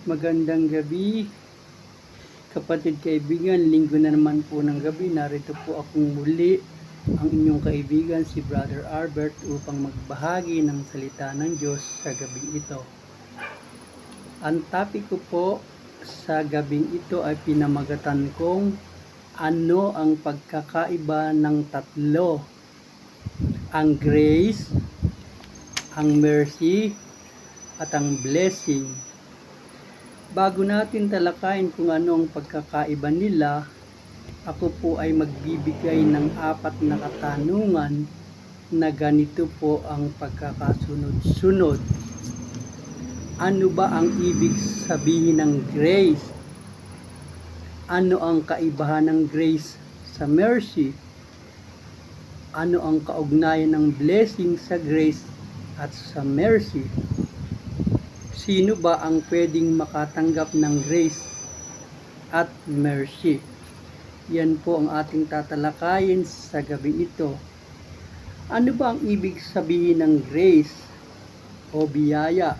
Magandang gabi, kapatid kaibigan. Linggo na naman po ng gabi. Narito po akong muli, ang inyong kaibigan si Brother Albert upang magbahagi ng salita ng Diyos sa gabing ito. Ang topic ko po sa gabing ito ay pinamagatan kong ano ang pagkakaiba ng tatlo? Ang grace, ang mercy, at ang blessing. Bago natin talakayin kung ano ang pagkakaiba nila, ako po ay magbibigay ng 4 na katanungan na ganito po ang pagkakasunod-sunod. Ano ba ang ibig sabihin ng grace? Ano ang kaibahan ng grace sa mercy? Ano ang kaugnayan ng blessing sa grace at sa mercy? Sino ba ang pwedeng makatanggap ng grace at mercy? Yan po ang ating tatalakayin sa gabing ito. Ano ba ang ibig sabihin ng grace o biyaya?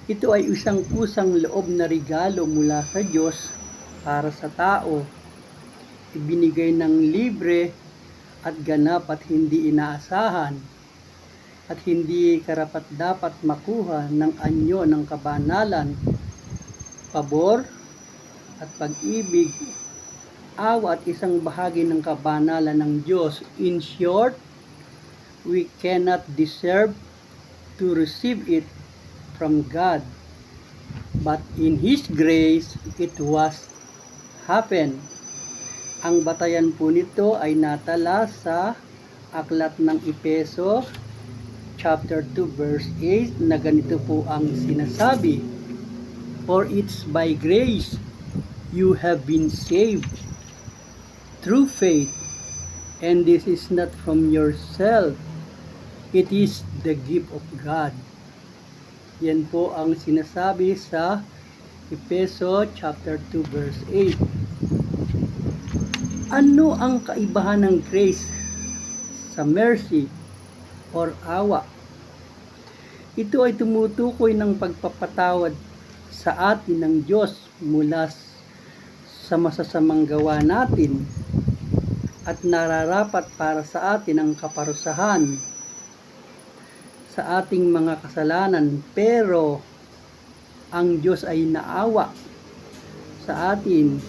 Ito ay isang kusang loob na regalo mula sa Diyos para sa tao. Ibinigay ng libre at ganap at hindi inaasahan, at hindi karapat-dapat makuha ng anyo ng kabanalan, pabor at pag-ibig, awa at isang bahagi ng kabanalan ng Diyos. In short, we cannot deserve to receive it from God, but in His grace, it was happen. Ang batayan po nito ay natala sa aklat ng Efeso chapter 2 verse 8 na ganito po ang sinasabi, For it's by grace you have been saved through faith, and this is not from yourself, it is the gift of God. Yan po ang sinasabi sa Efeso chapter 2 verse 8. Ano ang kaibahan ng grace sa mercy or awa? Ito ay tumutukoy ng pagpapatawad sa atin ng Diyos mula sa masasamang gawa natin at nararapat para sa atin ang kaparusahan sa ating mga kasalanan. Pero ang Diyos ay naawa sa atin,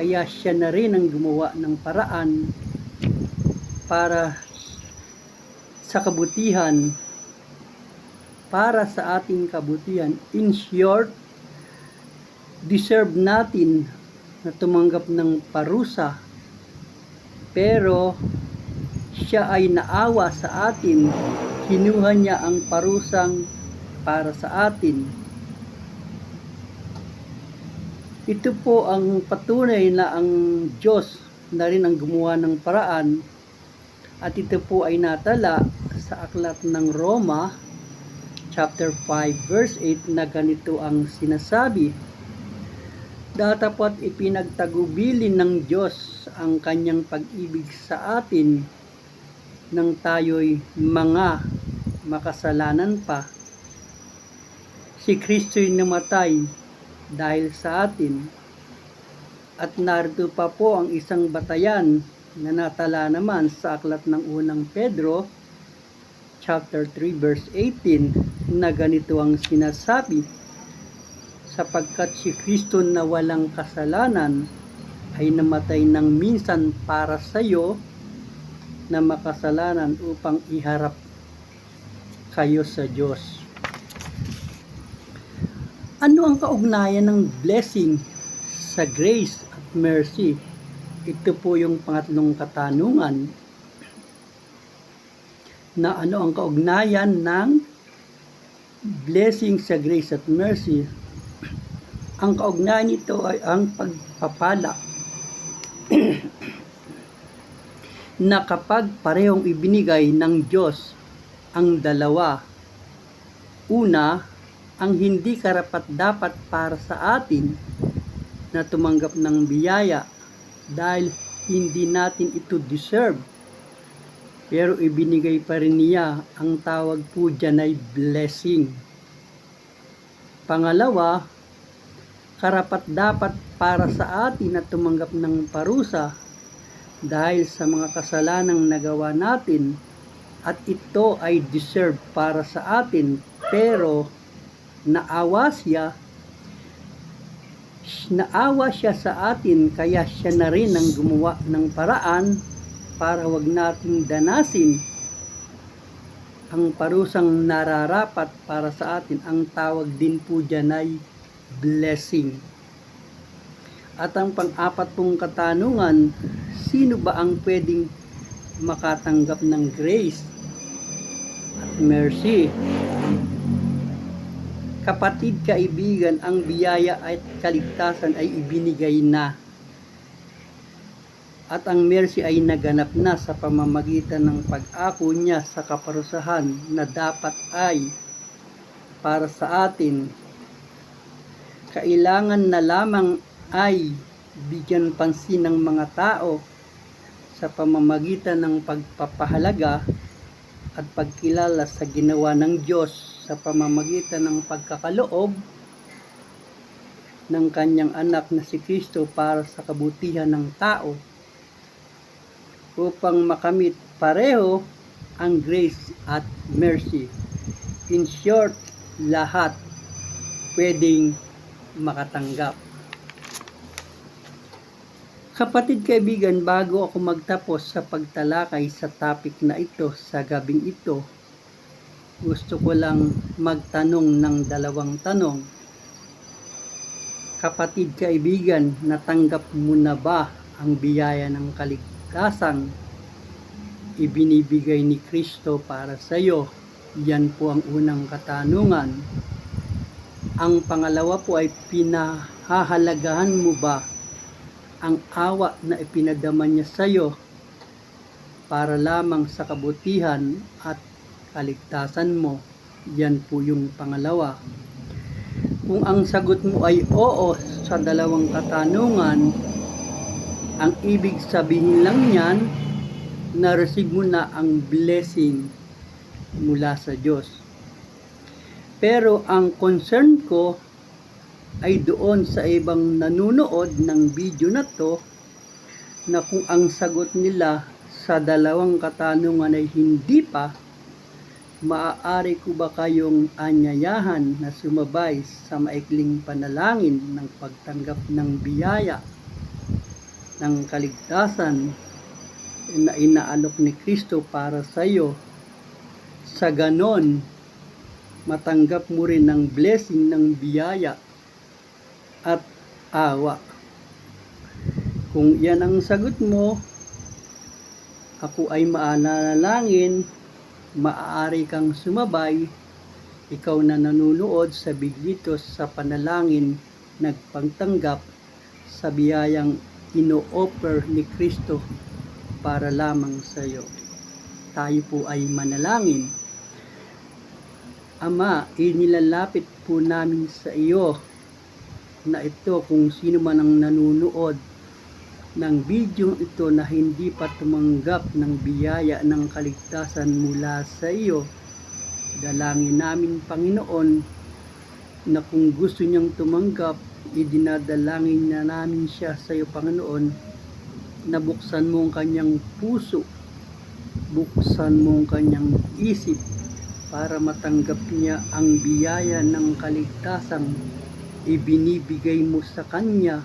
kaya siya na rin ang gumawa ng paraan para sa kabutihan, para sa ating kabutihan. In short, deserve natin na tumanggap ng parusa, pero siya ay naawa sa atin, kinuha niya ang parusang para sa atin. Ito po ang patunay na ang Diyos na rin ang gumawa ng paraan, at ito po ay natala sa aklat ng Roma chapter 5 verse 8 na ganito ang sinasabi, Datapat ipinagtagubilin ng Diyos ang kanyang pag-ibig sa atin nang tayo'y mga makasalanan pa. Si Kristo'y namatay dahil sa atin. At narito pa po ang isang batayan na natala naman sa aklat ng unang Pedro chapter 3 verse 18 na ganito ang sinasabi, sapagkat si Kristo na walang kasalanan ay namatay ng minsan para sa iyo na makasalanan upang iharap kayo sa Diyos. Ano ang kaugnayan ng blessing sa grace at mercy? Ito po yung pangatlong katanungan, na ano ang kaugnayan ng blessing sa grace at mercy. Ang kaugnayan nito ay ang pagpapala na kapag parehong ibinigay ng Diyos ang dalawa. Una, ang hindi karapat-dapat para sa atin na tumanggap ng biyaya dahil hindi natin ito deserve, pero ibinigay pa rin niya. Ang tawag po dyan ay blessing. Pangalawa, karapat-dapat para sa atin na tumanggap ng parusa dahil sa mga kasalanang nagawa natin, at ito ay deserve para sa atin, pero naawa siya sa atin, kaya siya na rin ang gumawa ng paraan para wag nating danasin ang parusang nararapat para sa atin. Ang tawag din po dyan ay blessing. At ang pang-apat pong katanungan, sino ba ang pwedeng makatanggap ng grace at mercy? Kapatid, kaibigan, ang biyaya at kaligtasan ay ibinigay na. At ang mercy ay naganap na sa pamamagitan ng pag-ako niya sa kaparusahan na dapat ay para sa atin. Kailangan na lamang ay bigyan pansin ng mga tao sa pamamagitan ng pagpapahalaga at pagkilala sa ginawa ng Diyos sa pamamagitan ng pagkakaloob ng kanyang anak na si Kristo para sa kabutihan ng tao, upang makamit pareho ang grace at mercy. In short, lahat pwedeng makatanggap. Kapatid, kaibigan, bago ako magtapos sa pagtalakay sa topic na ito sa gabing ito, gusto ko lang magtanong ng dalawang tanong. Kapatid, kaibigan, natanggap mo na ba ang biyaya ng kaligtasan ibinibigay ni Kristo para sa iyo? Yan po ang unang katanungan. Ang pangalawa po ay, pinahahalagahan mo ba ang awa na ipinadama niya sa iyo para lamang sa kabutihan at kaligtasan mo? Yan po yung pangalawa. Kung ang sagot mo ay oo sa dalawang katanungan, ang ibig sabihin lang niyan, na-receive mo na ang blessing mula sa Diyos. Pero ang concern ko ay doon sa ibang nanunood ng video na to, na kung ang sagot nila sa dalawang katanungan ay hindi pa, maaari ko ba kayong anyayahan na sumabay sa maikling panalangin ng pagtanggap ng biyaya ng kaligtasan na inaalok ni Kristo para sa iyo? Sa ganon, matanggap mo rin ang blessing ng biyaya at awa. Kung yan ang sagot mo, ako ay maanalangin, maaari kang sumabay, ikaw na nanunood sa video sa panalangin, nagpagtanggap sa biyayang ino-offer ni Kristo para lamang sa iyo. Tayo po ay manalangin. Ama, inilalapit po namin sa iyo na ito, kung sino man ang nanunood ng video ito na hindi pa tumanggap ng biyaya ng kaligtasan mula sa iyo, dalangin namin, Panginoon, na kung gusto niyang tumanggap, idinadalangin na namin siya sa iyo, Panginoon, na buksan mo ang kanyang puso, buksan mo ang kanyang isip para matanggap niya ang biyaya ng kaligtasan ibinibigay mo sa kanya,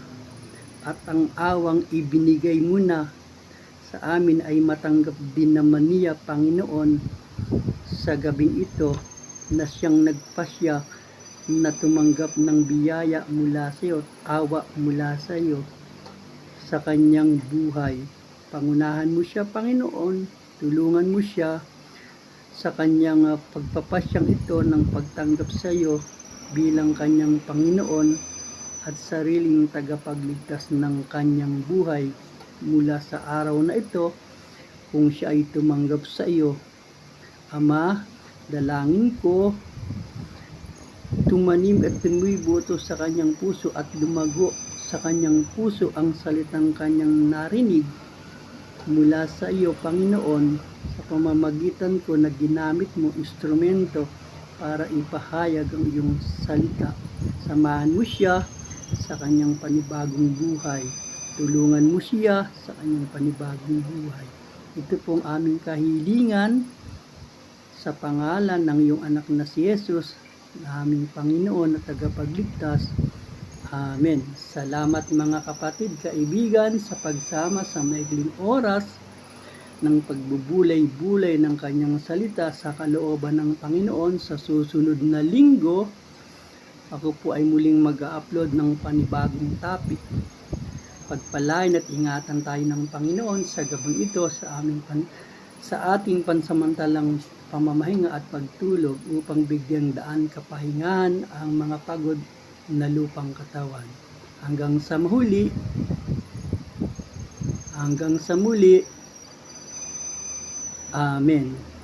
at ang awang ibinigay mo na sa amin ay matanggap din naman niya, Panginoon, sa gabing ito na siyang nagpasya na tumanggap ng biyaya mula sa iyo, awa mula sa iyo sa kanyang buhay. Pangunahan mo siya, Panginoon, tulungan mo siya sa kanyang pagpapasyang ito ng pagtanggap sa iyo bilang kanyang Panginoon at sariling tagapagligtas ng kanyang buhay mula sa araw na ito, kung siya ay tumanggap sa iyo. Ama, dalangin ko, tumanim at tumuiboto sa kanyang puso at lumago sa kanyang puso ang salitang kanyang narinig mula sa iyo, Panginoon, sa pamamagitan ko na ginamit mo instrumento para ipahayag ang iyong salita. Samahan mo siya sa kanyang panibagong buhay. Tulungan mo siya sa kanyang panibagong buhay. Ito pong aming kahilingan sa pangalan ng iyong anak na si Jesus, na aming Panginoon at tagapagligtas. Amen. Salamat mga kapatid, kaibigan, sa pagsama sa maikling oras ng pagbubulay-bulay ng kanyang salita sa kalooban ng Panginoon. Sa susunod na linggo, ako po ay muling mag-upload ng panibagong topic. Pagpalain at ingatan tayo ng Panginoon sa gabing ito sa ating pansamantalang pamamahinga at pagtulog upang bigyang daan kapahingahan ang mga pagod na lupang katawan. Hanggang sa muli. Amen.